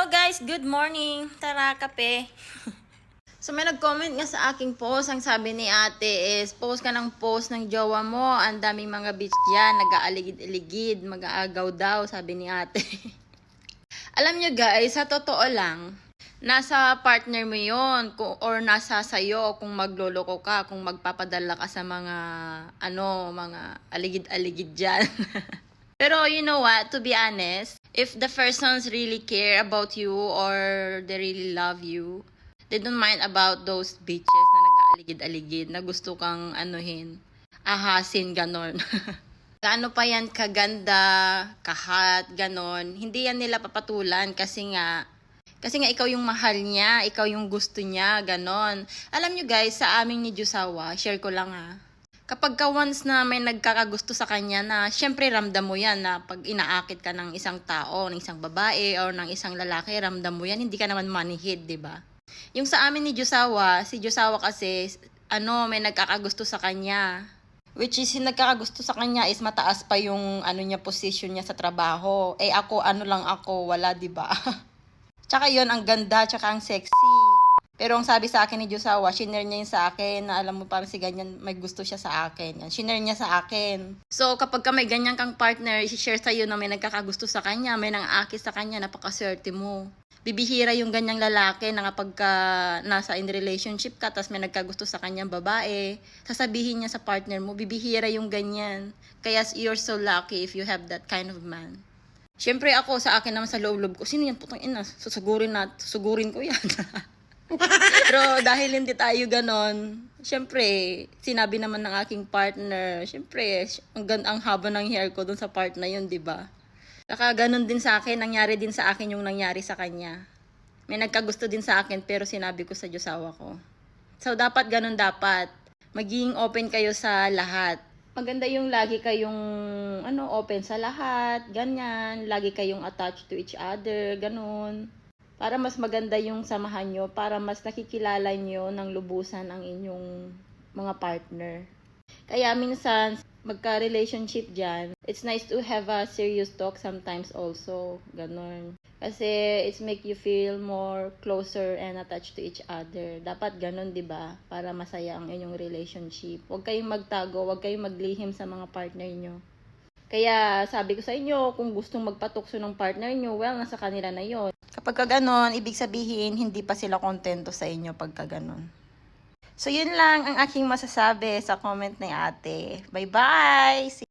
Hello guys, good morning. Tara, kape. So may nag-comment nga sa aking post. Ang sabi ni ate is, post ka ng post ng jowa mo. Ang daming mga bitch dyan, nag-aaligid-aligid, mag-aagaw daw, sabi ni ate. Alam nyo guys, sa totoo lang, nasa partner mo yon or nasa sayo kung magloloko ka, kung magpapadala ka sa mga, mga aligid-aligid dyan. Pero you know what, to be honest, if the persons really care about you or they really love you, they don't mind about those bitches na nag-aaligid-aligid, na gusto kang ahasin, ganon. Gaano pa yan kaganda, kahat, ganon. Hindi yan nila papatulan kasi nga ikaw yung mahal niya, ikaw yung gusto niya, ganon. Alam nyo guys, sa aming ni Jusawa, share ko lang kapag ka once na may nagkakagusto sa kanya na, syempre ramdam mo yan na pag inaakit ka ng isang tao, ng isang babae, or ng isang lalaki, ramdam mo yan, hindi ka naman manihid, di ba? Yung sa amin ni Jusawa, si Jusawa kasi, may nagkakagusto sa kanya. Which is, yung nagkakagusto sa kanya is mataas pa yung, niya, position niya sa trabaho. Eh ako, lang ako, wala, di ba? Tsaka yun, ang ganda, tsaka ang sexy. Pero ang sabi sa akin ni Jusawa, shinare niya yun sa akin, na alam mo parang si ganyan, may gusto siya sa akin. Yan, shinare niya sa akin. So, kapag ka may ganyan kang partner, i-share sa'yo na may nagkakagusto sa kanya, may nang-aakit sa kanya, napakaswerte mo. Bibihira yung ganyang lalaki na kapag ka nasa in relationship ka, tas may nagkagusto sa kanyang babae, sasabihin niya sa partner mo, bibihira yung ganyan. Kaya you're so lucky if you have that kind of man. Siyempre ako, sa akin naman sa loob-loob ko, sino yan putang ina? Susugurin ko yan. Pero dahil hindi tayo ganon, syempre, sinabi naman ng aking partner, syempre, ang haba ng hair ko dun sa part na yun, di ba? Saka ganon din sa akin, nangyari din sa akin yung nangyari sa kanya. May nagkagusto din sa akin, pero sinabi ko sa Diyosawa ko. So, dapat ganon dapat. Maging open kayo sa lahat. Maganda yung lagi kayong, open sa lahat, ganyan. Lagi kayong attached to each other, ganon. Para mas maganda yung samahan nyo, para mas nakikilala nyo ng lubusan ang inyong mga partner. Kaya minsan, magka-relationship dyan, it's nice to have a serious talk sometimes also. Ganon. Kasi it's make you feel more closer and attached to each other. Dapat ganon, di ba? Para masaya ang inyong relationship. Huwag kayong magtago, huwag kayong maglihim sa mga partner nyo. Kaya sabi ko sa inyo, kung gustong magpatukso ng partner nyo, well, nasa kanila na yon. Kapag ka ganon, ibig sabihin, hindi pa sila kontento sa inyo pagka ganon. So, yun lang ang aking masasabi sa comment ni ate. Bye-bye!